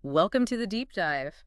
Welcome to the deep dive.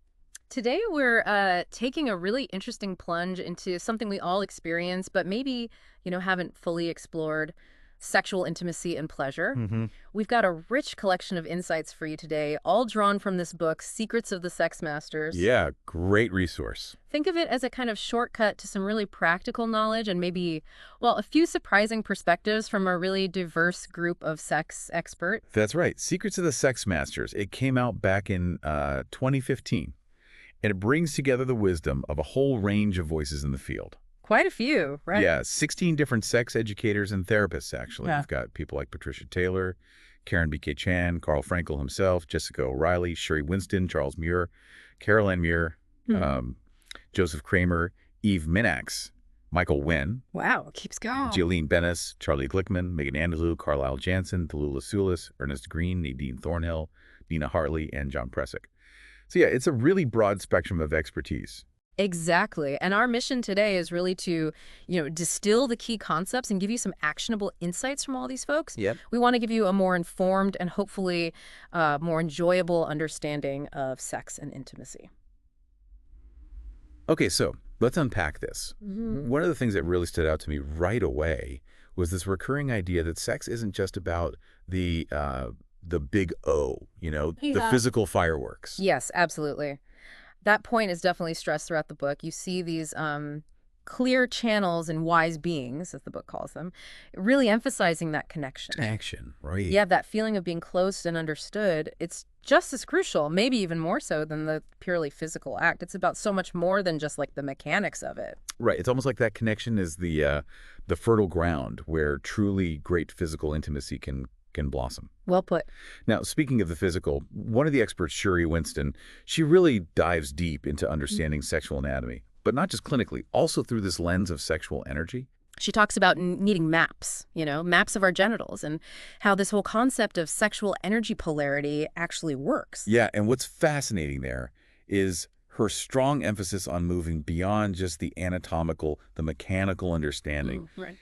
Today we're taking a really interesting plunge into something we all experience, but maybe, haven't fully explored: sexual intimacy and pleasure. hmm We've got a rich collection of insights for you today, all drawn from this book, Secrets of the Sex Masters. Yeah, great resource. Think of it as a kind of shortcut to some really practical knowledge and maybe, well, a few surprising perspectives from a really diverse group of sex experts. That's right. Secrets of the Sex Masters. It came out back in 2015, and it brings together the wisdom of a whole range of voices in the field. Quite a few, right? Yeah, 16 different sex educators and therapists, actually. Yeah. You've got people like Patricia Taylor, Karen B.K. Chan, Carl Frankel himself, Jessica O'Reilly, Sherry Winston, Charles Muir, Caroline Muir, Hmm. um, Joseph Kramer, Eve Minax, Michael Wynn, Wow, it keeps going. Jolene Bennis, Charlie Glickman, Megan Andelou, Carlisle Jansen, Tallulah Sulis, Ernest Green, Nadine Thornhill, Nina Hartley, and John Presick. So yeah, it's a really broad spectrum of expertise. Exactly. And our mission today is really to, distill the key concepts and give you some actionable insights from all these folks. Yep. We want to give you a more informed and hopefully more enjoyable understanding of sex and intimacy. Okay, so let's unpack this. Mhm. One of the things that really stood out to me right away was this recurring idea that sex isn't just about the big O, the Yeah. physical fireworks. Yes, absolutely. That point is definitely stressed throughout the book. You see these clear channels and wise beings, as the book calls them, really emphasizing that connection. Action, right? Yeah, that feeling of being close and understood, it's just as crucial, maybe even more so than the purely physical act. It's about so much more than just like the mechanics of it. Right. It's almost like that connection is the fertile ground where truly great physical intimacy can blossom. Well put. Now, speaking of the physical, one of the experts, Sherry Winston, she really dives deep into understanding sexual anatomy, but not just clinically, also through this lens of sexual energy. She talks about needing maps, maps of our genitals and how this whole concept of sexual energy polarity actually works. Yeah, and what's fascinating there is her strong emphasis on moving beyond just the anatomical, the mechanical understanding. Right.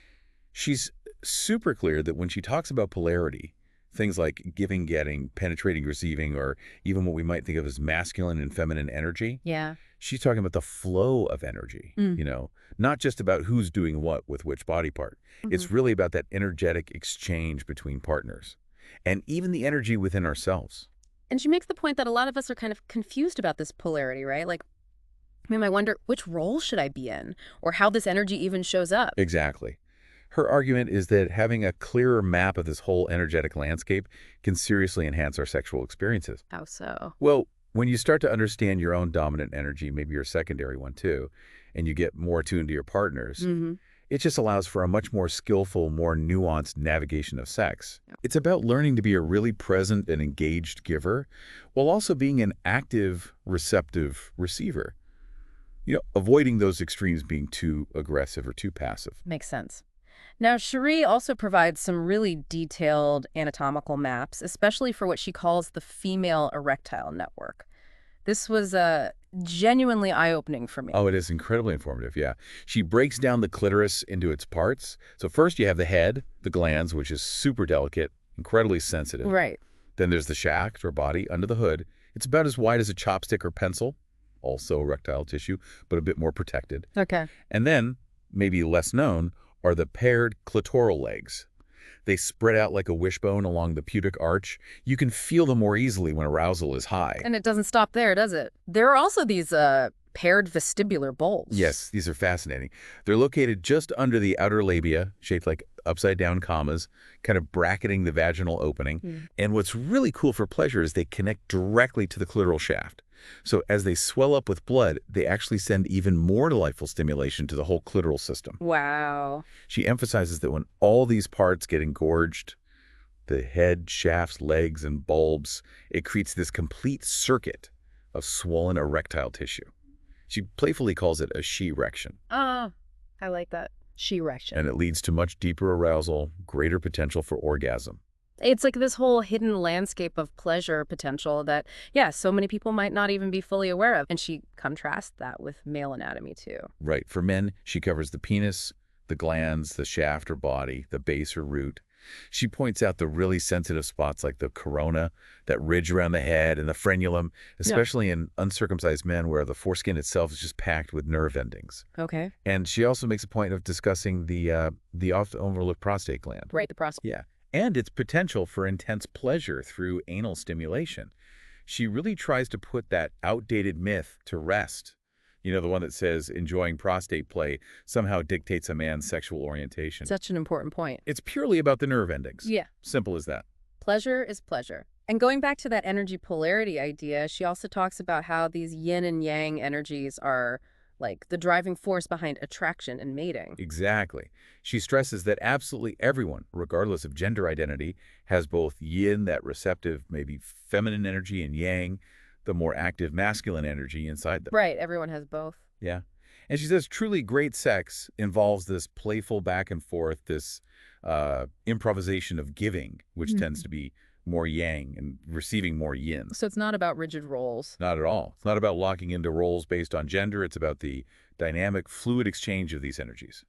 She's super clear that when she talks about polarity, things like giving, getting, penetrating, receiving, or even what we might think of as masculine and feminine energy, Yeah. she's talking about the flow of energy, Mm. not just about who's doing what with which body part. Mhm. It's really about that energetic exchange between partners and even the energy within ourselves. And she makes the point that a lot of us are kind of confused about this polarity, right? Like, we might wonder, which role should I be in? Or how this energy even shows up. Exactly. Her argument is that having a clearer map of this whole energetic landscape can seriously enhance our sexual experiences. How so? Well, when you start to understand your own dominant energy, maybe your secondary one too, and you get more tuned to your partners, Hmm. it just allows for a much more skillful, more nuanced navigation of sex. It's about learning to be a really present and engaged giver while also being an active, receptive receiver. Avoiding those extremes being too aggressive or too passive. Makes sense. Now, Cherie also provides some really detailed anatomical maps, especially for what she calls the female erectile network. This was genuinely eye-opening for me. Oh, it is incredibly informative, yeah. She breaks down the clitoris into its parts. So first you have the head, the glands, which is super delicate, incredibly sensitive. Right. Then there's the shaft or body under the hood. It's about as wide as a chopstick or pencil, also erectile tissue, but a bit more protected. Okay. And then, maybe less known, are the paired clitoral legs. They spread out like a wishbone along the pubic arch. You can feel them more easily when arousal is high. And it doesn't stop there, does it? There are also these paired vestibular bulbs. Yes, these are fascinating. They're located just under the outer labia, shaped like upside-down commas, kind of bracketing the vaginal opening. Mm. And what's really cool for pleasure is they connect directly to the clitoral shaft. So as they swell up with blood, they actually send even more delightful stimulation to the whole clitoral system. Wow. She emphasizes that when all these parts get engorged, the head, shafts, legs, and bulbs, it creates this complete circuit of swollen erectile tissue. She playfully calls it a she-erection, Oh, I like that. She-erection. and it leads to much deeper arousal, greater potential for orgasm. It's like this whole hidden landscape of pleasure potential that, yeah, so many people might not even be fully aware of. And she contrasts that with male anatomy, too. Right. For men, she covers the penis, the glands, the shaft or body, the base or root. She points out the really sensitive spots like the corona, that ridge around the head, and the frenulum, Yeah. especially in uncircumcised men where the foreskin itself is just packed with nerve endings. Okay. And she also makes a point of discussing the often overlooked prostate gland. Right, the process. Yeah. And its potential for intense pleasure through anal stimulation. She really tries to put that outdated myth to rest. You know, the one that says enjoying prostate play somehow dictates a man's sexual orientation. Such an important point. It's purely about the nerve endings. Yeah. Simple as that. Pleasure is pleasure. And going back to that energy polarity idea, she also talks about how these yin and yang energies are like the driving force behind attraction and mating. Exactly. She stresses that absolutely everyone, regardless of gender identity, has both yin, that receptive, maybe feminine energy, and yang, the more active masculine energy inside them. Right, everyone has both. Yeah. And she says truly great sex involves this playful back and forth, this improvisation of giving, which tends to be more yang and receiving more yin. So it's not about rigid roles. Not at all. It's not about locking into roles based on gender. It's about the dynamic, fluid exchange of these energies.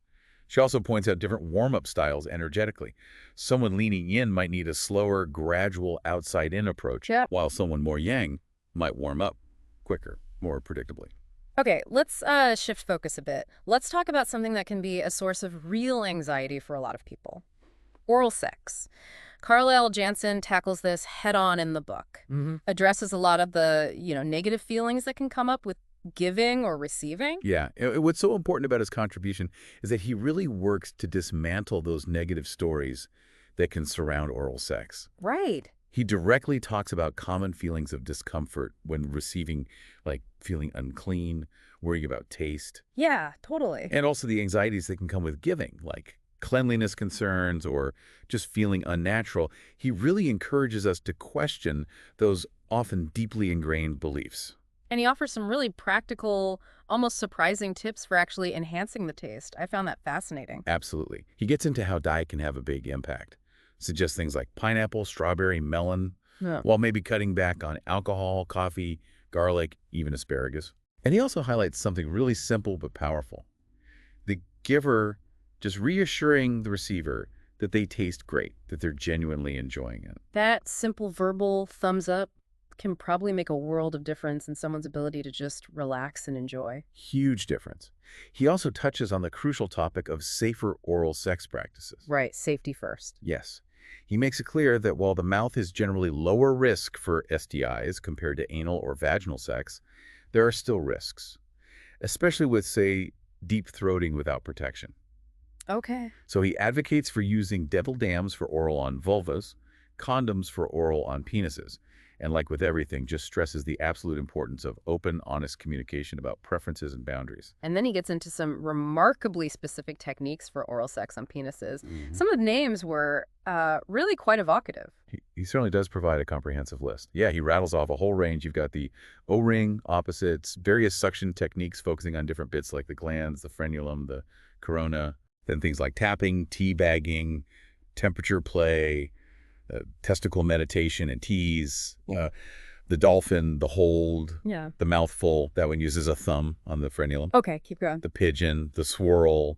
She also points out different warm-up styles energetically. Someone leaning yin might need a slower, gradual, outside-in approach, Yep. while someone more yang might warm up quicker, more predictably. Okay, let's shift focus a bit. Let's talk about something that can be a source of real anxiety for a lot of people. Oral sex. Carlisle Jansen tackles this head-on in the book. Addresses a lot of the, negative feelings that can come up with giving or receiving. Yeah. What's so important about his contribution is that he really works to dismantle those negative stories that can surround oral sex. Right. He directly talks about common feelings of discomfort when receiving, like feeling unclean, worrying about taste, Yeah, totally. and also the anxieties that can come with giving, like cleanliness concerns or just feeling unnatural. He really encourages us to question those often deeply ingrained beliefs. And he offers some really practical, almost surprising tips for actually enhancing the taste. I found that fascinating. Absolutely. He gets into how diet can have a big impact. Suggests things like pineapple, strawberry, melon, Yeah. while maybe cutting back on alcohol, coffee, garlic, even asparagus. And he also highlights something really simple but powerful. The giver just reassuring the receiver that they taste great, that they're genuinely enjoying it. That simple verbal thumbs up can probably make a world of difference in someone's ability to just relax and enjoy. Huge difference. He also touches on the crucial topic of safer oral sex practices. Right, safety first. Yes. He makes it clear that while the mouth is generally lower risk for STIs compared to anal or vaginal sex, there are still risks, especially with, say, deep throating without protection. Okay. So he advocates for using devil dams for oral on vulvas, condoms for oral on penises, and like with everything, just stresses the absolute importance of open, honest communication about preferences and boundaries. And then he gets into some remarkably specific techniques for oral sex on penises. Some of the names were really quite evocative. He certainly does provide a comprehensive list. Yeah, he rattles off a whole range. You've got the O-ring, opposites, various suction techniques focusing on different bits like the glands, the frenulum, the corona, then things like tapping, teabagging, temperature play, testicle meditation and tease, the dolphin, the hold, Yeah. the mouthful. That one uses a thumb on the frenulum. Okay, keep going. The pigeon, the swirl,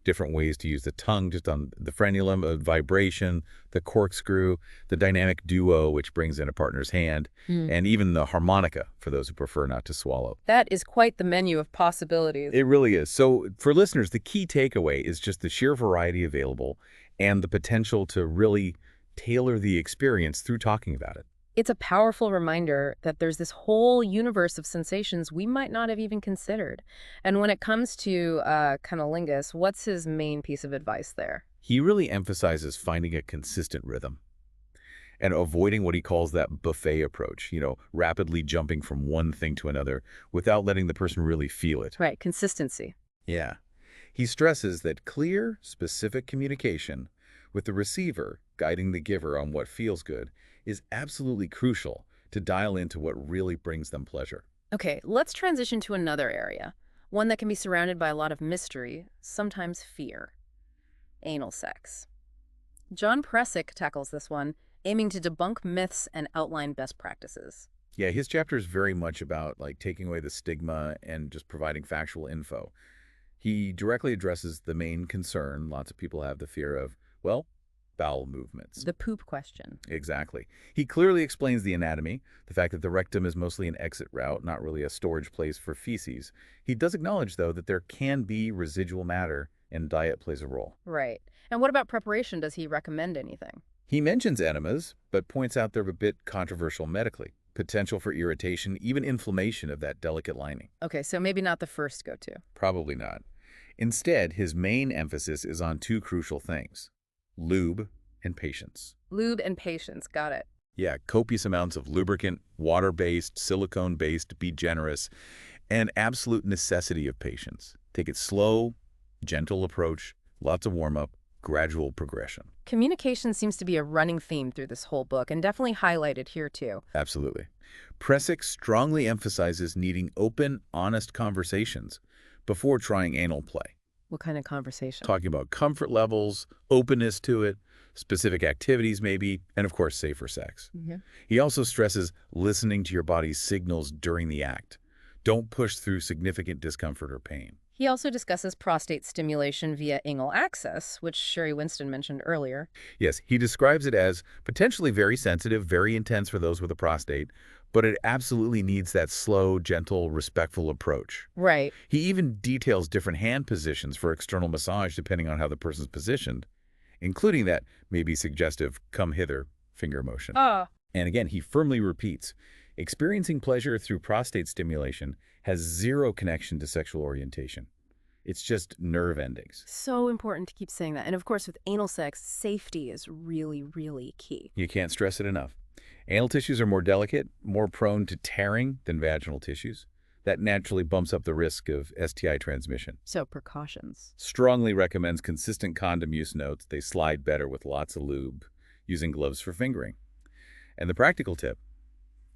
different ways to use the tongue just on the frenulum, vibration, the corkscrew, the dynamic duo, which brings in a partner's hand, and even the harmonica for those who prefer not to swallow. That is quite the menu of possibilities. It really is. So for listeners, the key takeaway is just the sheer variety available and the potential to really tailor the experience through talking about it. It's a powerful reminder that there's this whole universe of sensations we might not have even considered. And when it comes to cunnilingus, what's his main piece of advice there? He really emphasizes finding a consistent rhythm and avoiding what he calls that buffet approach, rapidly jumping from one thing to another without letting the person really feel it. Right, consistency. Yeah. He stresses that clear, specific communication with the receiver guiding the giver on what feels good is absolutely crucial to dial into what really brings them pleasure. Okay, let's transition to another area, one that can be surrounded by a lot of mystery, sometimes fear. Anal sex. John Presick tackles this one, aiming to debunk myths and outline best practices. Yeah, his chapter is very much about taking away the stigma and just providing factual info. He directly addresses the main concern lots of people have, the fear of, well, bowel movements. The poop question. Exactly. He clearly explains the anatomy, the fact that the rectum is mostly an exit route, not really a storage place for feces. He does acknowledge, though, that there can be residual matter and diet plays a role. Right. And what about preparation? Does he recommend anything? He mentions enemas, but points out they're a bit controversial medically. Potential for irritation, even inflammation of that delicate lining. Okay, so maybe not the first go-to. Probably not. Instead, his main emphasis is on two crucial things: lube and patience. Lube and patience, got it. Yeah, copious amounts of lubricant, water-based, silicone-based, be generous, and absolute necessity of patience. Take it slow, gentle approach, lots of warm-up, gradual progression. Communication seems to be a running theme through this whole book, and definitely highlighted here too. Absolutely. Presic strongly emphasizes needing open, honest conversations before trying anal play. What kind of conversation? Talking about comfort levels, openness to it, specific activities maybe, and of course safer sex. He also stresses listening to your body's signals during the act. Don't push through significant discomfort or pain. He also discusses prostate stimulation via anal access, which Sherry Winston mentioned earlier. Yes, he describes it as potentially very sensitive, very intense for those with a prostate, but it absolutely needs that slow, gentle, respectful approach. Right. He even details different hand positions for external massage depending on how the person's positioned, including that maybe suggestive come hither finger motion. And again, he firmly repeats, experiencing pleasure through prostate stimulation has zero connection to sexual orientation. It's just nerve endings. So important to keep saying that. And of course, with anal sex, safety is really, really key. You can't stress it enough. Anal tissues are more delicate, more prone to tearing than vaginal tissues. That naturally bumps up the risk of STI transmission. So precautions. Strongly recommends consistent condom use, notes they slide better with lots of lube, using gloves for fingering. And the practical tip,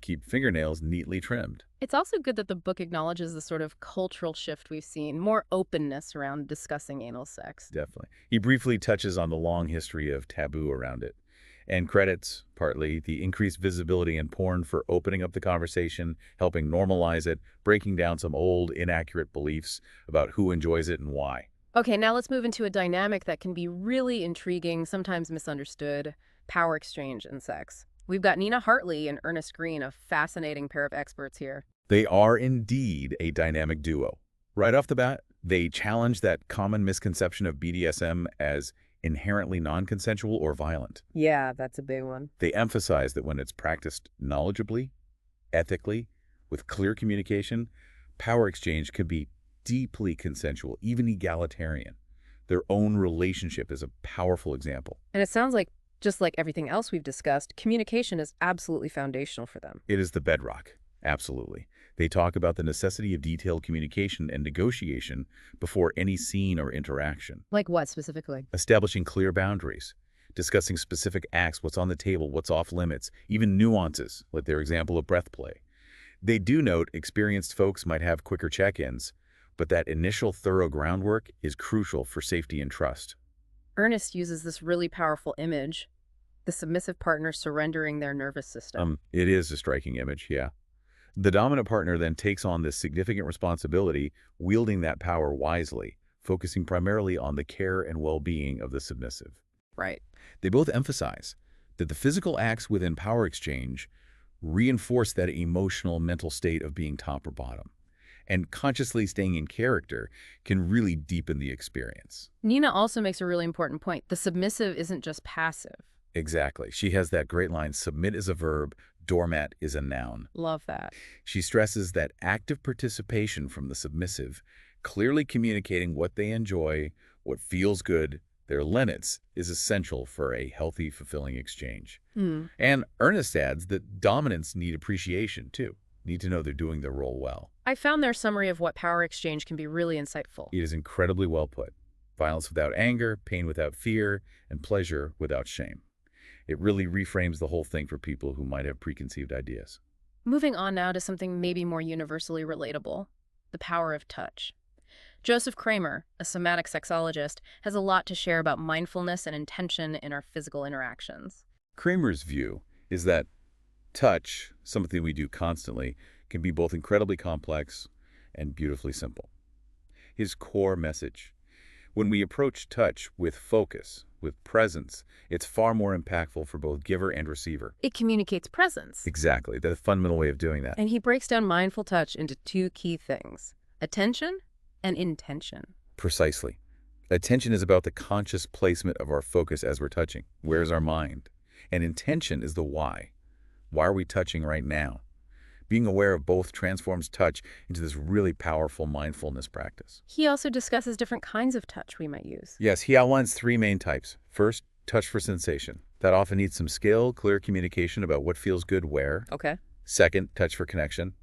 keep fingernails neatly trimmed. It's also good that the book acknowledges the sort of cultural shift we've seen, more openness around discussing anal sex. Definitely. He briefly touches on the long history of taboo around it, and credits, partly, the increased visibility in porn for opening up the conversation, helping normalize it, breaking down some old, inaccurate beliefs about who enjoys it and why. Okay, now let's move into a dynamic that can be really intriguing, sometimes misunderstood: power exchange in sex. We've got Nina Hartley and Ernest Green, a fascinating pair of experts here. They are indeed a dynamic duo. Right off the bat, they challenge that common misconception of BDSM as inherently non-consensual or violent. Yeah, that's a big one. They emphasize that when it's practiced knowledgeably, ethically, with clear communication, power exchange can be deeply consensual, even egalitarian. Their own relationship is a powerful example. And it sounds like, just like everything else we've discussed, communication is absolutely foundational for them. It is the bedrock, absolutely. They talk about the necessity of detailed communication and negotiation before any scene or interaction. Like what specifically? Establishing clear boundaries, discussing specific acts, what's on the table, what's off limits, even nuances, like their example of breath play. They do note experienced folks might have quicker check-ins, but that initial thorough groundwork is crucial for safety and trust. Ernest uses this really powerful image, the submissive partner surrendering their nervous system. It is a striking image, yeah. The dominant partner then takes on this significant responsibility, wielding that power wisely, focusing primarily on the care and well-being of the submissive. Right. They both emphasize that the physical acts within power exchange reinforce that emotional, mental state of being top or bottom. And consciously staying in character can really deepen the experience. Nina also makes a really important point. The submissive isn't just passive. Exactly. She has that great line, submit is a verb, doormat is a noun. Love that. She stresses that active participation from the submissive, clearly communicating what they enjoy, what feels good, their limits, is essential for a healthy, fulfilling exchange. And Ernest adds that dominants need appreciation, too. Need to know they're doing their role well. I found their summary of what power exchange can be really insightful. It is incredibly well put. Violence without anger, pain without fear, and pleasure without shame. It really reframes the whole thing for people who might have preconceived ideas. Moving on now to something maybe more universally relatable: the power of touch. Joseph Kramer, a somatic sexologist, has a lot to share about mindfulness and intention in our physical interactions. Kramer's view is that touch, something we do constantly, can be both incredibly complex and beautifully simple. His core message: When we approach touch with focus, with presence, it's far more impactful for both giver and receiver. It communicates presence. Exactly, the fundamental way of doing that. And he breaks down mindful touch into two key things: attention and intention. Precisely. Attention is about the conscious placement of our focus as we're touching. Where's our mind? And intention is the why. Why are we touching right now? Being aware of both transforms touch into this really powerful mindfulness practice. He also discusses different kinds of touch we might use. Yes, he outlines three main types. First, touch for sensation. That often needs some skill, clear communication about what feels good where. Okay. Second, touch for connection.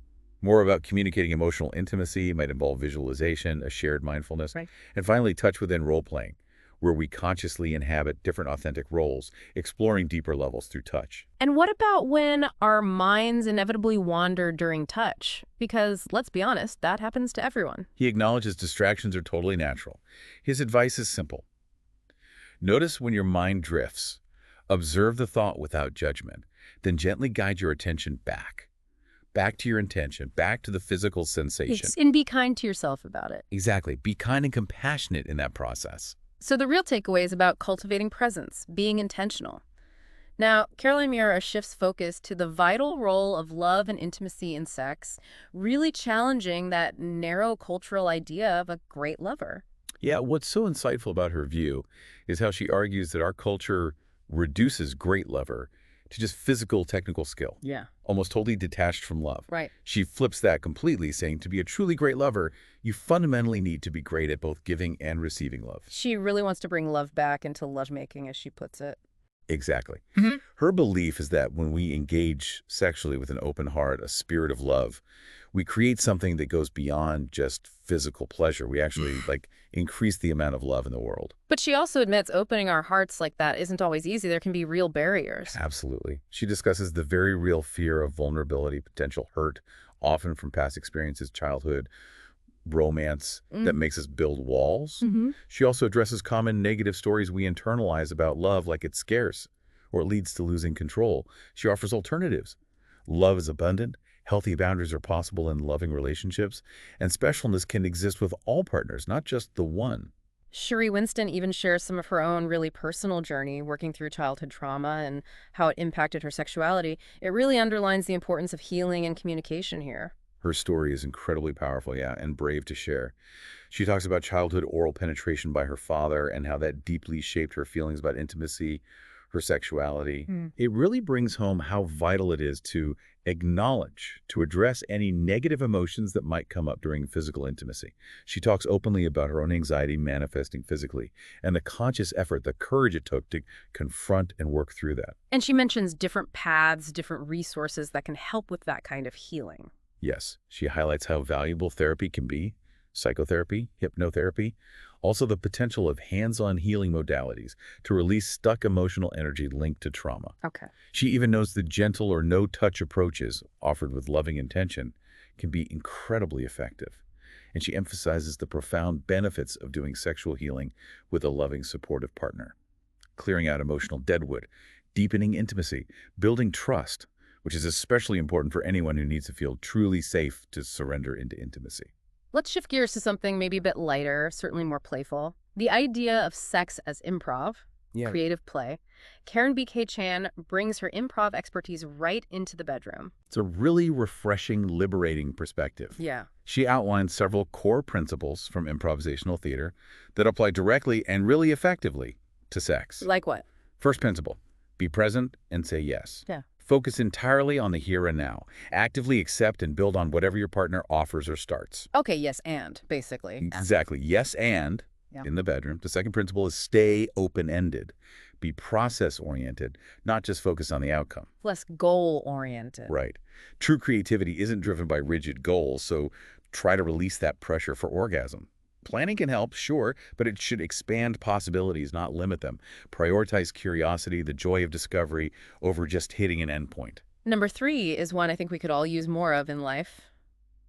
More about communicating emotional intimacy, might involve visualization, a shared mindfulness. Right. And finally, touch within role-playing, where we consciously inhabit different authentic roles, exploring deeper levels through touch. And what about when our minds inevitably wander during touch? Because, let's be honest, that happens to everyone. He acknowledges distractions are totally natural. His advice is simple. Notice when your mind drifts. Observe the thought without judgment. Then gently guide your attention back. Back to your intention, back to the physical sensation. And be kind to yourself about it. Exactly. Be kind and compassionate in that process. So the real takeaway is about cultivating presence, being intentional. Now, Caroline Mura shifts focus to the vital role of love and intimacy in sex, really challenging that narrow cultural idea of a great lover. Yeah, what's so insightful about her view is how she argues that our culture reduces great lover to just physical technical skill, Yeah. almost totally detached from love. Right. She flips that completely, saying to be a truly great lover, you fundamentally need to be great at both giving and receiving love. She really wants to bring love back into lovemaking, as she puts it. Exactly. Mm-hmm. Her belief is that when we engage sexually with an open heart, a spirit of love, we create something that goes beyond just physical pleasure. We actually increase the amount of love in the world. But she also admits opening our hearts like that isn't always easy. There can be real barriers. Absolutely. She discusses the very real fear of vulnerability, potential hurt, often from past experiences, childhood, romance, that makes us build walls. Mm-hmm. She also addresses common negative stories we internalize about love, like it's scarce or it leads to losing control. She offers alternatives. Love is abundant. Healthy boundaries are possible in loving relationships, and specialness can exist with all partners, not just the one. Cherie Winston even shares some of her own really personal journey working through childhood trauma and how it impacted her sexuality. It really underlines the importance of healing and communication here. Her story is incredibly powerful, yeah, and brave to share. She talks about childhood oral penetration by her father and how that deeply shaped her feelings about intimacy, her sexuality. It really brings home how vital it is to acknowledge, to address any negative emotions that might come up during physical intimacy. She talks openly about her own anxiety manifesting physically and the conscious effort, the courage it took to confront and work through that. And she mentions different paths, different resources that can help with that kind of healing. Yes, she highlights how valuable therapy can be, psychotherapy, hypnotherapy, also the potential of hands-on healing modalities to release stuck emotional energy linked to trauma. Okay. She even knows that gentle or no-touch approaches offered with loving intention can be incredibly effective. And she emphasizes the profound benefits of doing sexual healing with a loving, supportive partner. Clearing out emotional deadwood, deepening intimacy, building trust, which is especially important for anyone who needs to feel truly safe to surrender into intimacy. Let's shift gears to something maybe a bit lighter, certainly more playful. The idea of sex as improv, creative play. Karen B.K. Chan brings her improv expertise right into the bedroom. It's a really refreshing, liberating perspective. Yeah. She outlines several core principles from improvisational theater that apply directly and really effectively to sex. Like what? First principle, be present and say yes. Yeah. Focus entirely on the here and now. Actively accept and build on whatever your partner offers or starts. Okay, yes, and, basically. Exactly. Yes, and in the bedroom. The second principle is stay open-ended. Be process-oriented, not just focus on the outcome. Less goal-oriented. Right. True creativity isn't driven by rigid goals, so try to release that pressure for orgasm. Planning can help, sure, but it should expand possibilities, not limit them. Prioritize curiosity, the joy of discovery, over just hitting an endpoint. Number 3 is one I think we could all use more of in life.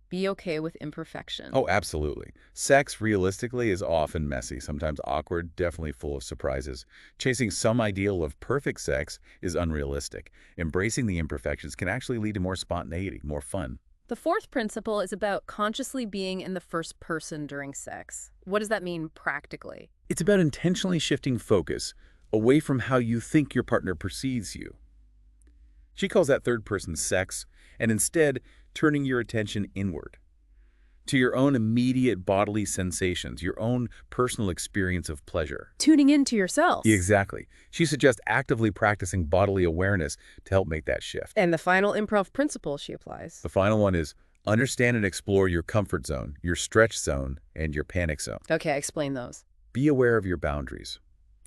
Be okay with imperfection. Oh, absolutely. Sex, realistically, is often messy, sometimes awkward, definitely full of surprises. Chasing some ideal of perfect sex is unrealistic. Embracing the imperfections can actually lead to more spontaneity, more fun. The fourth principle is about consciously being in the first person during sex. What does that mean practically? It's about intentionally shifting focus away from how you think your partner perceives you. She calls that third person sex, and instead turning your attention inward to your own immediate bodily sensations, your own personal experience of pleasure. Tuning into yourself. Exactly. She suggests actively practicing bodily awareness to help make that shift. And the final improv principle she applies. The final one is understand and explore your comfort zone, your stretch zone, and your panic zone. Okay, explain those. Be aware of your boundaries.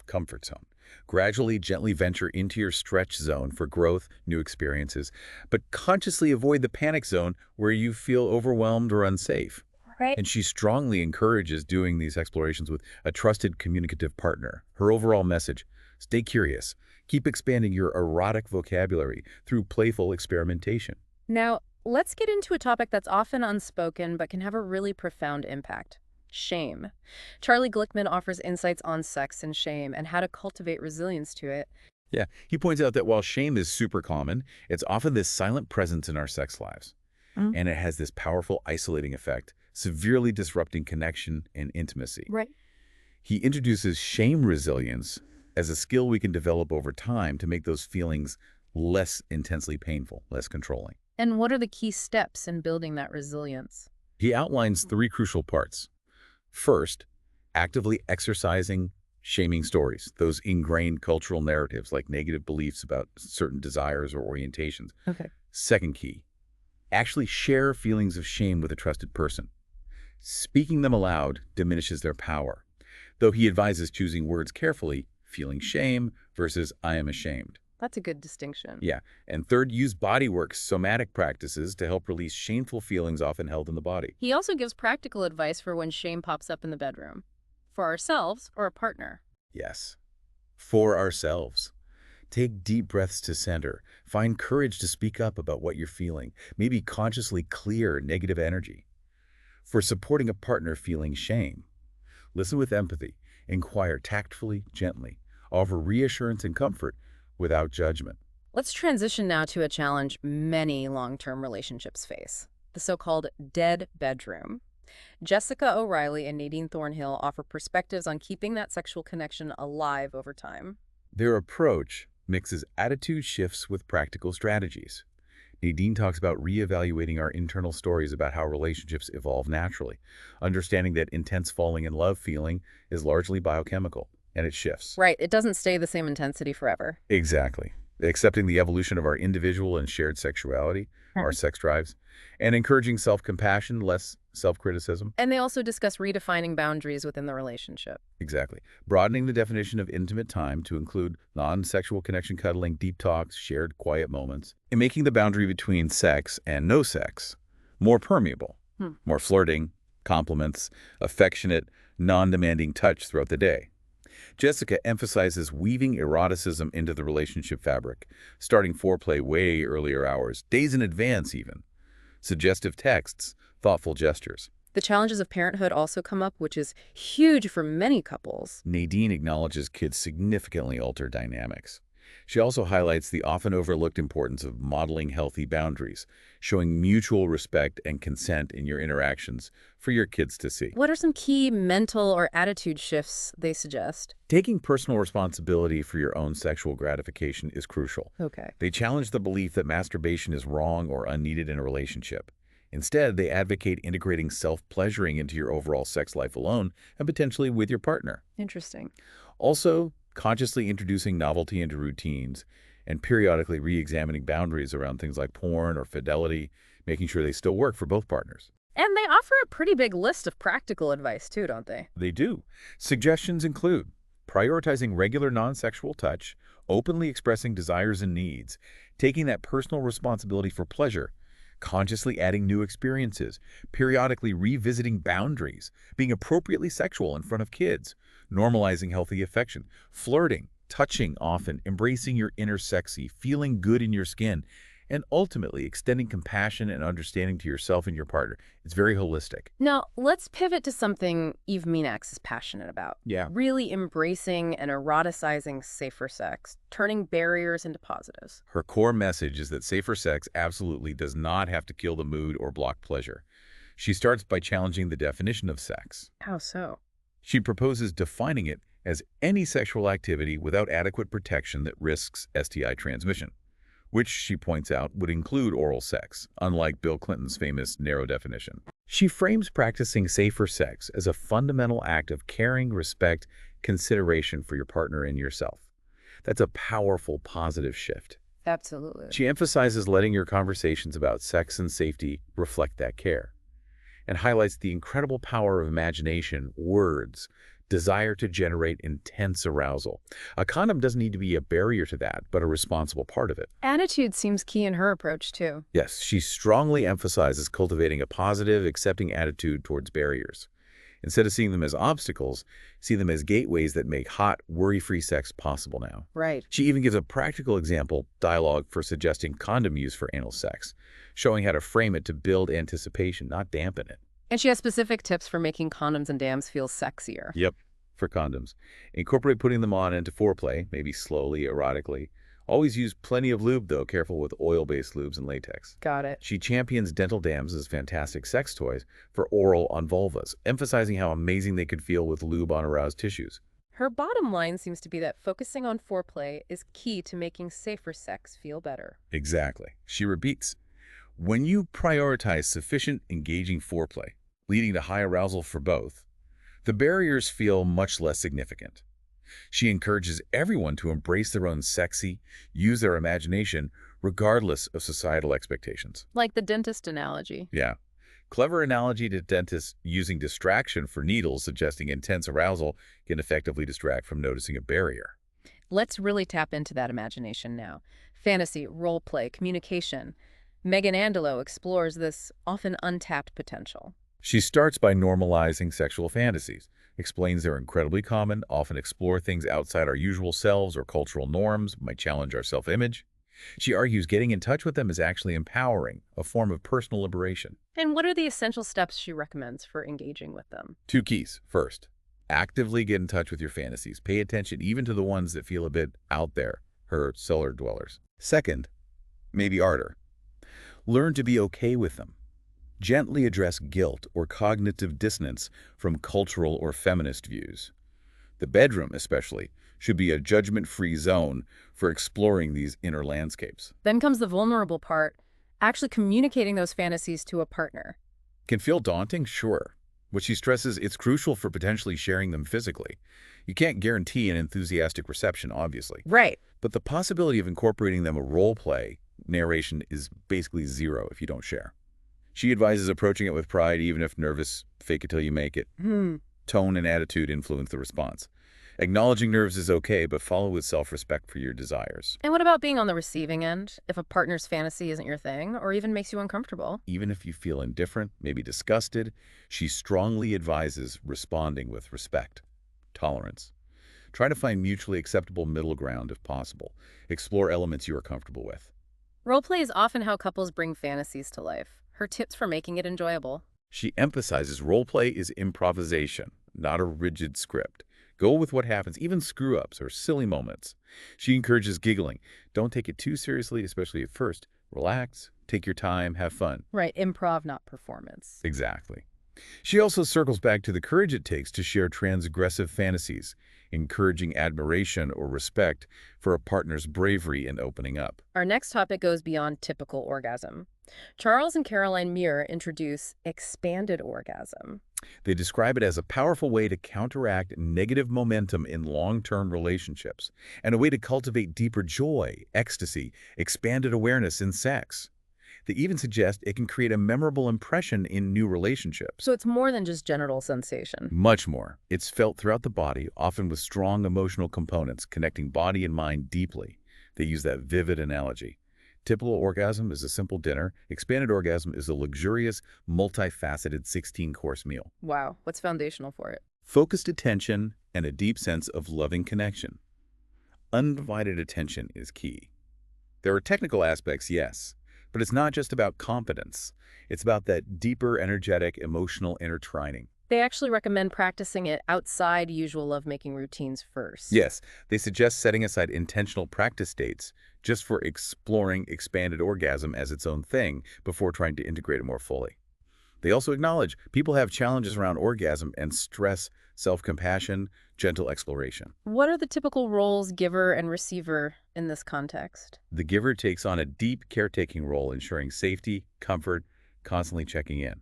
Comfort zone. Gradually, gently venture into your stretch zone for growth, new experiences, but consciously avoid the panic zone where you feel overwhelmed or unsafe. Right. And she strongly encourages doing these explorations with a trusted communicative partner. Her overall message, stay curious. Keep expanding your erotic vocabulary through playful experimentation. Now, let's get into a topic that's often unspoken but can have a really profound impact. Shame. Charlie Glickman offers insights on sex and shame and how to cultivate resilience to it. Yeah, he points out that while shame is super common, it's often this silent presence in our sex lives. And it has this powerful isolating effect, severely disrupting connection and intimacy. Right. He introduces shame resilience as a skill we can develop over time to make those feelings less intensely painful, less controlling. And what are the key steps in building that resilience? He outlines three crucial parts. First, actively exercising shaming stories, those ingrained cultural narratives like negative beliefs about certain desires or orientations. Okay. Second key, actually share feelings of shame with a trusted person. Speaking them aloud diminishes their power, though he advises choosing words carefully, feeling shame versus I am ashamed. That's a good distinction. Yeah. And third, use bodywork, somatic practices to help release shameful feelings often held in the body. He also gives practical advice for when shame pops up in the bedroom, for ourselves or a partner. Yes. For ourselves. Take deep breaths to center. Find courage to speak up about what you're feeling. Maybe consciously clear negative energy. For supporting a partner feeling shame, listen with empathy. Inquire tactfully, gently. Offer reassurance and comfort without judgment. Let's transition now to a challenge many long-term relationships face, the so-called dead bedroom. Jessica O'Reilly and Nadine Thornhill offer perspectives on keeping that sexual connection alive over time. Their approach mixes attitude shifts with practical strategies. Nadine talks about reevaluating our internal stories about how relationships evolve naturally, understanding that intense falling in love feeling is largely biochemical, and it shifts. Right, it doesn't stay the same intensity forever. Exactly. Accepting the evolution of our individual and shared sexuality, our sex drives, and encouraging self-compassion, less self-criticism. And they also discuss redefining boundaries within the relationship. Exactly. Broadening the definition of intimate time to include non-sexual connection cuddling, deep talks, shared quiet moments, and making the boundary between sex and no sex more permeable, more flirting, compliments, affectionate, non-demanding touch throughout the day. Jessica emphasizes weaving eroticism into the relationship fabric, starting foreplay way earlier hours, days in advance even. Suggestive texts, thoughtful gestures. The challenges of parenthood also come up, which is huge for many couples. Nadine acknowledges kids significantly alter dynamics. She also highlights the often overlooked importance of modeling healthy boundaries, showing mutual respect and consent in your interactions for your kids to see. What are some key mental or attitude shifts they suggest? Taking personal responsibility for your own sexual gratification is crucial. Okay. They challenge the belief that masturbation is wrong or unneeded in a relationship. Instead, they advocate integrating self-pleasuring into your overall sex life alone and potentially with your partner. Interesting. Also, consciously introducing novelty into routines and periodically re-examining boundaries around things like porn or fidelity, making sure they still work for both partners. And they offer a pretty big list of practical advice too, don't they? They do. Suggestions include prioritizing regular non-sexual touch, openly expressing desires and needs, taking that personal responsibility for pleasure, consciously adding new experiences, periodically revisiting boundaries, being appropriately sexual in front of kids, normalizing healthy affection, flirting, touching often, embracing your inner sexy, feeling good in your skin, and ultimately extending compassion and understanding to yourself and your partner. It's very holistic. Now, let's pivot to something Eve Minax is passionate about. Yeah. Really embracing and eroticizing safer sex, turning barriers into positives. Her core message is that safer sex absolutely does not have to kill the mood or block pleasure. She starts by challenging the definition of sex. How so? She proposes defining it as any sexual activity without adequate protection that risks STI transmission, which she points out would include oral sex, unlike Bill Clinton's famous narrow definition. She frames practicing safer sex as a fundamental act of caring, respect, consideration for your partner and yourself. That's a powerful, positive shift. Absolutely. She emphasizes letting your conversations about sex and safety reflect that care, and highlights the incredible power of imagination, words, desire to generate intense arousal. A condom doesn't need to be a barrier to that, but a responsible part of it. Attitude seems key in her approach, too. Yes, she strongly emphasizes cultivating a positive, accepting attitude towards barriers. Instead of seeing them as obstacles, see them as gateways that make hot, worry-free sex possible now. Right. She even gives a practical example dialogue for suggesting condom use for anal sex, showing how to frame it to build anticipation, not dampen it. And she has specific tips for making condoms and dams feel sexier. Yep, for condoms. Incorporate putting them on into foreplay, maybe slowly, erotically. Always use plenty of lube, though, careful with oil-based lubes and latex. Got it. She champions dental dams as fantastic sex toys for oral on vulvas, emphasizing how amazing they could feel with lube on aroused tissues. Her bottom line seems to be that focusing on foreplay is key to making safer sex feel better. Exactly. She repeats, when you prioritize sufficient, engaging foreplay, leading to high arousal for both, the barriers feel much less significant. She encourages everyone to embrace their own sexy, use their imagination, regardless of societal expectations. Like the dentist analogy. Yeah. Clever analogy to dentists using distraction for needles, suggesting intense arousal can effectively distract from noticing a barrier. Let's really tap into that imagination now. Fantasy, role play, communication. Megan Andelo explores this often untapped potential. She starts by normalizing sexual fantasies, explains they're incredibly common, often explore things outside our usual selves or cultural norms, might challenge our self-image. She argues getting in touch with them is actually empowering, a form of personal liberation. And what are the essential steps she recommends for engaging with them? 2 keys. First, actively get in touch with your fantasies. Pay attention even to the ones that feel a bit out there, her cellar dwellers. Second, maybe harder. Learn to be okay with them. Gently address guilt or cognitive dissonance from cultural or feminist views. The bedroom, especially, should be a judgment-free zone for exploring these inner landscapes. Then comes the vulnerable part, actually communicating those fantasies to a partner. Can feel daunting? Sure. What she stresses, it's crucial for potentially sharing them physically. You can't guarantee an enthusiastic reception, obviously. Right. But the possibility of incorporating them a role play narration is basically zero if you don't share. She advises approaching it with pride, even if nervous, fake it till you make it. Tone and attitude influence the response. Acknowledging nerves is okay, but follow with self-respect for your desires. And what about being on the receiving end? If a partner's fantasy isn't your thing, or even makes you uncomfortable? Even if you feel indifferent, maybe disgusted, she strongly advises responding with respect, tolerance. Try to find mutually acceptable middle ground if possible. Explore elements you are comfortable with. Roleplay is often how couples bring fantasies to life. Her tips for making it enjoyable. She emphasizes roleplay is improvisation, not a rigid script. Go with what happens, even screw-ups or silly moments. She encourages giggling. Don't take it too seriously, especially at first. Relax, take your time, have fun. Right, improv, not performance. Exactly. She also circles back to the courage it takes to share transgressive fantasies, encouraging admiration or respect for a partner's bravery in opening up. Our next topic goes beyond typical orgasm. Charles and Caroline Muir introduce expanded orgasm. They describe it as a powerful way to counteract negative momentum in long-term relationships and a way to cultivate deeper joy, ecstasy, expanded awareness in sex. They even suggest it can create a memorable impression in new relationships. So it's more than just genital sensation. Much more. It's felt throughout the body, often with strong emotional components connecting body and mind deeply. They use that vivid analogy. Typical orgasm is a simple dinner. Expanded orgasm is a luxurious, multifaceted 16-course meal. Wow, what's foundational for it? Focused attention and a deep sense of loving connection. Undivided attention is key. There are technical aspects, yes, But it's not just about competence. It's about that deeper, energetic, emotional intertwining. They actually recommend practicing it outside usual lovemaking routines first. Yes, they suggest setting aside intentional practice dates just for exploring expanded orgasm as its own thing before trying to integrate it more fully. They also acknowledge people have challenges around orgasm and stress, self-compassion, gentle exploration. What are the typical roles, giver and receiver, in this context? The giver takes on a deep caretaking role, ensuring safety, comfort, constantly checking in.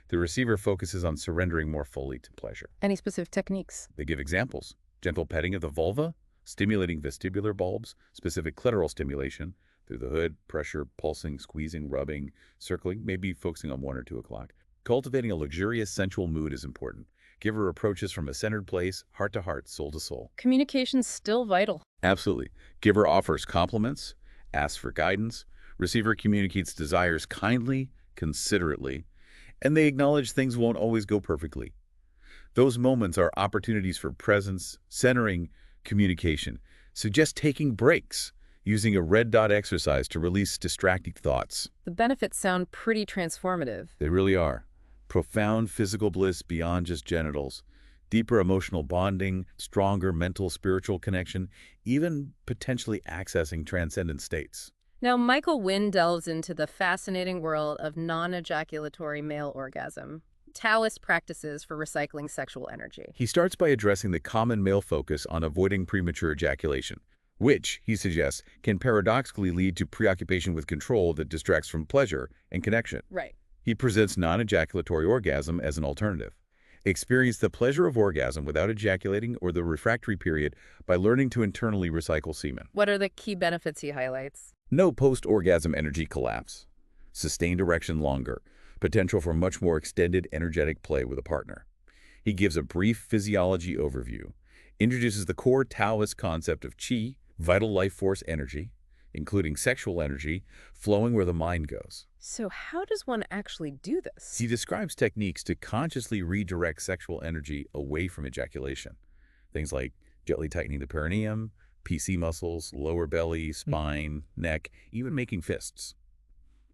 The receiver focuses on surrendering more fully to pleasure. Any specific techniques? They give examples: gentle petting of the vulva, stimulating vestibular bulbs, specific clitoral stimulation through the hood, pressure, pulsing, squeezing, rubbing, circling, maybe focusing on 1 or 2 o'clock. Cultivating a luxurious, sensual mood is important. Giver approaches from a centered place, heart to heart, soul to soul. Communication's still vital. Absolutely. Giver offers compliments, asks for guidance. Receiver communicates desires kindly, considerately, and they acknowledge things won't always go perfectly. Those moments are opportunities for presence, centering, communication. Suggest taking breaks, using a red dot exercise to release distracting thoughts. The benefits sound pretty transformative. They really are. Profound physical bliss beyond just genitals, deeper emotional bonding, stronger mental, spiritual connection, even potentially accessing transcendent states. Now, Michael Wynn delves into the fascinating world of non-ejaculatory male orgasm, Taoist practices for recycling sexual energy. He starts by addressing the common male focus on avoiding premature ejaculation, which, he suggests, can paradoxically lead to preoccupation with control that distracts from pleasure and connection. Right. He presents non-ejaculatory orgasm as an alternative. Experience the pleasure of orgasm without ejaculating or the refractory period by learning to internally recycle semen. What are the key benefits he highlights? No post-orgasm energy collapse. Sustained erection longer. Potential for much more extended energetic play with a partner. He gives a brief physiology overview, introduces the core Taoist concept of qi, vital life force energy, including sexual energy, flowing where the mind goes. So how does one actually do this? He describes techniques to consciously redirect sexual energy away from ejaculation. Things like gently tightening the perineum, PC muscles, lower belly, spine, neck, even making fists.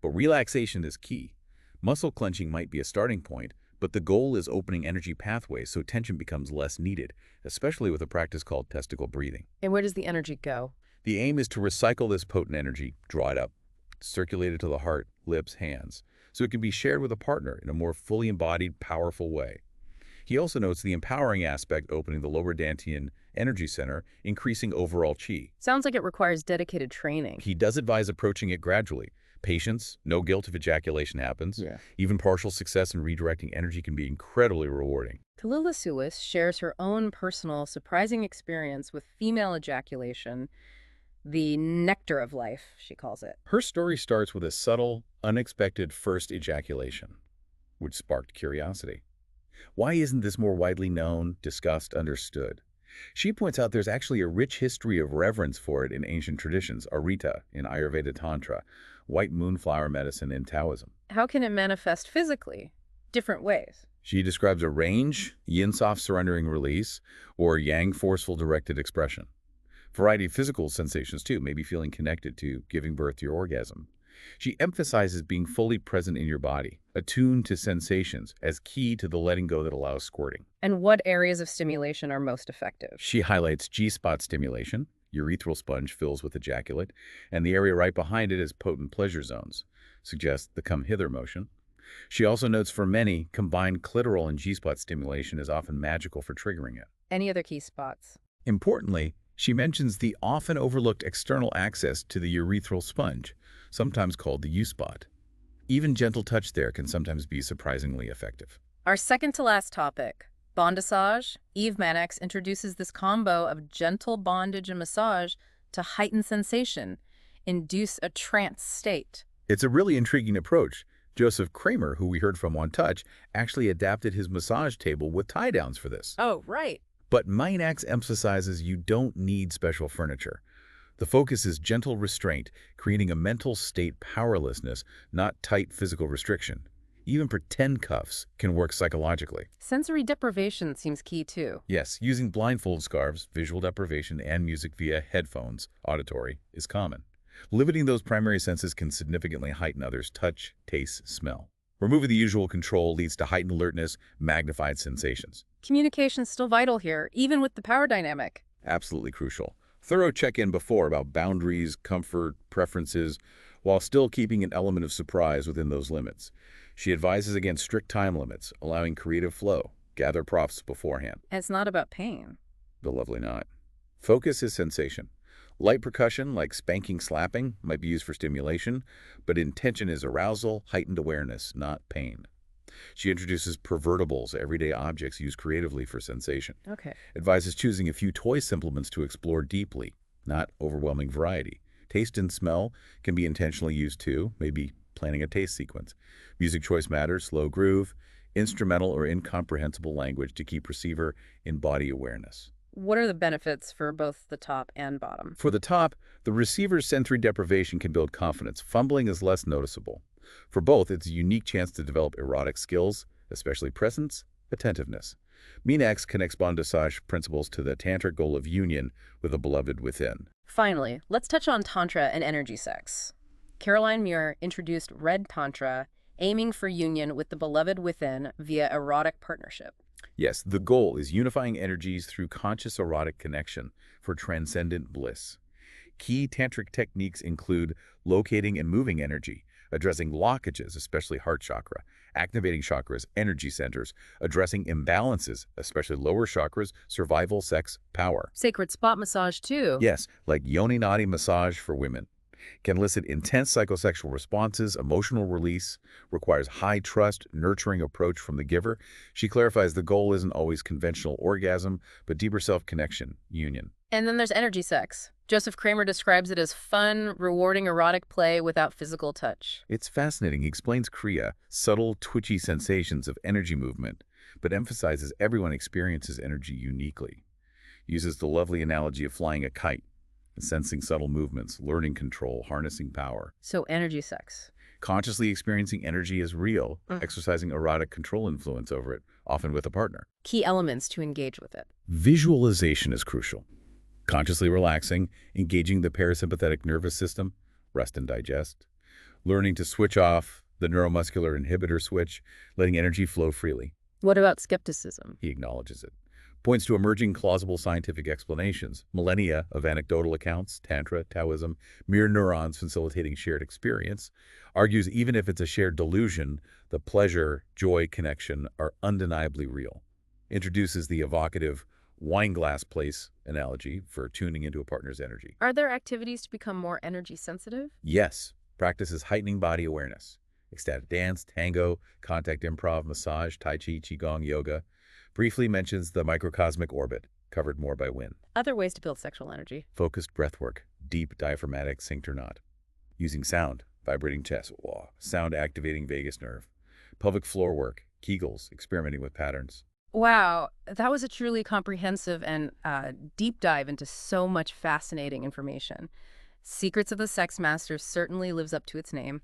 But relaxation is key. Muscle clenching might be a starting point, but the goal is opening energy pathways so tension becomes less needed, especially with a practice called testicle breathing. And where does the energy go? The aim is to recycle this potent energy, draw it up, circulate it to the heart, lips, hands, so it can be shared with a partner in a more fully embodied, powerful way. He also notes the empowering aspect opening the lower dantian energy center, increasing overall qi. Sounds like it requires dedicated training. He does advise approaching it gradually. Patience, no guilt if ejaculation happens. Yeah. Even partial success in redirecting energy can be incredibly rewarding. Talila Suis shares her own personal, surprising experience with female ejaculation, the nectar of life, she calls it. Her story starts with a subtle, unexpected first ejaculation, which sparked curiosity. Why isn't this more widely known, discussed, understood? She points out there's actually a rich history of reverence for it in ancient traditions, Arita in Ayurveda Tantra, white moonflower medicine in Taoism. How can it manifest physically? Different ways. She describes a range, yin soft surrendering release, or yang forceful directed expression. Variety of physical sensations too, maybe feeling connected to giving birth to your orgasm. She emphasizes being fully present in your body, attuned to sensations, as key to the letting go that allows squirting. And what areas of stimulation are most effective? She highlights G-spot stimulation, urethral sponge fills with ejaculate, and the area right behind it is potent pleasure zones, suggests the come hither motion. She also notes for many, combined clitoral and G-spot stimulation is often magical for triggering it. Any other key spots? Importantly, she mentions the often overlooked external access to the urethral sponge, sometimes called the U-spot. Even gentle touch there can sometimes be surprisingly effective. Our second to last topic, bondage. Eve Mannix introduces this combo of gentle bondage and massage to heighten sensation, induce a trance state. It's a really intriguing approach. Joseph Kramer, who we heard from on Touch, actually adapted his massage table with tie-downs for this. Oh, right. But Mannix emphasizes you don't need special furniture. The focus is gentle restraint, creating a mental state powerlessness, not tight physical restriction. Even pretend cuffs can work psychologically. Sensory deprivation seems key too. Yes, using blindfold scarves, visual deprivation, and music via headphones, auditory, is common. Limiting those primary senses can significantly heighten others' touch, taste, smell. Removing the usual control leads to heightened alertness, magnified sensations. Communication's still vital here, even with the power dynamic. Absolutely crucial. Thorough check-in before about boundaries, comfort, preferences, while still keeping an element of surprise within those limits. She advises against strict time limits, allowing creative flow. Gather props beforehand. And it's not about pain. The lovely not. Focus is sensation. Light percussion, like spanking, slapping, might be used for stimulation, but intention is arousal, heightened awareness, not pain. She introduces pervertibles, everyday objects used creatively for sensation. Okay. Advises choosing a few toy supplements to explore deeply, not overwhelming variety. Taste and smell can be intentionally used too, maybe planning a taste sequence. Music choice matters, slow groove, instrumental or incomprehensible language to keep receiver in body awareness. What are the benefits for both the top and bottom? For the top, the receiver's sensory deprivation can build confidence. Fumbling is less noticeable. For both, it's a unique chance to develop erotic skills, especially presence, attentiveness. Minax connects bondage principles to the tantric goal of union with a beloved within. Finally, let's touch on Tantra and energy sex. Caroline Muir introduced Red Tantra, aiming for union with the beloved within via erotic partnership. Yes, the goal is unifying energies through conscious erotic connection for transcendent bliss. Key tantric techniques include locating and moving energy, addressing blockages, especially heart chakra, activating chakras, energy centers, addressing imbalances, especially lower chakras, survival, sex, power. Sacred spot massage, too. Yes, like yoni nadi massage for women. Can elicit intense psychosexual responses, emotional release, requires high trust, nurturing approach from the giver. She clarifies the goal isn't always conventional orgasm, but deeper self-connection, union. And then there's energy sex. Joseph Kramer describes it as fun, rewarding erotic play without physical touch. It's fascinating. He explains Kriya, subtle, twitchy sensations of energy movement, but emphasizes everyone experiences energy uniquely. Uses the lovely analogy of flying a kite, sensing subtle movements, learning control, harnessing power. So energy sex. Consciously experiencing energy is real, exercising erotic control influence over it, often with a partner. Key elements to engage with it. Visualization is crucial. Consciously relaxing, engaging the parasympathetic nervous system, rest and digest. Learning to switch off the neuromuscular inhibitor switch, letting energy flow freely. What about skepticism? He acknowledges it. Points to emerging plausible scientific explanations, millennia of anecdotal accounts, Tantra, Taoism, mirror neurons facilitating shared experience, argues even if it's a shared delusion, the pleasure, joy, connection are undeniably real. Introduces the evocative wine glass place analogy for tuning into a partner's energy. Are there activities to become more energy sensitive? Yes, practices heightening body awareness. Ecstatic dance, tango, contact improv, massage, tai chi, qigong, yoga. Briefly mentions the microcosmic orbit, covered more by Wynn. Other ways to build sexual energy. Focused breathwork, deep diaphragmatic sphincter knot. Using sound, vibrating chest, sound activating vagus nerve. Pelvic floor work, Kegels, experimenting with patterns. Wow, that was a truly comprehensive and deep dive into so much fascinating information. Secrets of the Sex Masters certainly lives up to its name.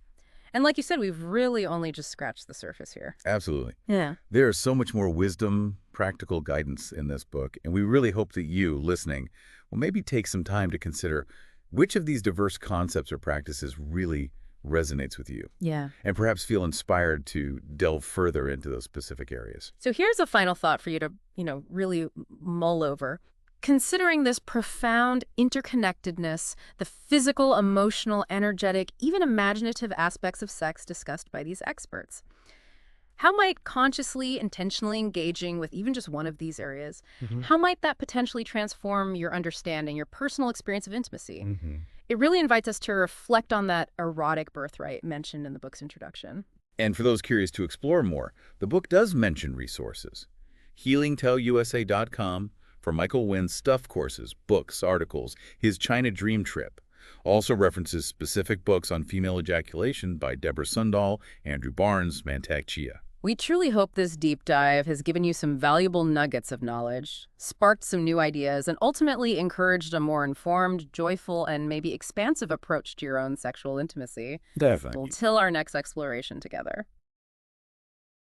And like you said, we've really only just scratched the surface here. Absolutely. Yeah. There is so much more wisdom, practical guidance in this book, and we really hope that you, listening, will maybe take some time to consider which of these diverse concepts or practices really resonates with you. Yeah. And perhaps feel inspired to delve further into those specific areas. So here's a final thought for you to, really mull over. Considering this profound interconnectedness, the physical, emotional, energetic, even imaginative aspects of sex discussed by these experts, how might consciously, intentionally engaging with even just one of these areas, how might that potentially transform your understanding, your personal experience of intimacy? It really invites us to reflect on that erotic birthright mentioned in the book's introduction. And for those curious to explore more, the book does mention resources. HealingTellUSA.com for Michael Wynn's stuff courses, books, articles, his China dream trip. Also references specific books on female ejaculation by Deborah Sundal, Andrew Barnes, Mantak Chia. We truly hope this deep dive has given you some valuable nuggets of knowledge, sparked some new ideas, and ultimately encouraged a more informed, joyful, and maybe expansive approach to your own sexual intimacy. Definitely. Until our next exploration together.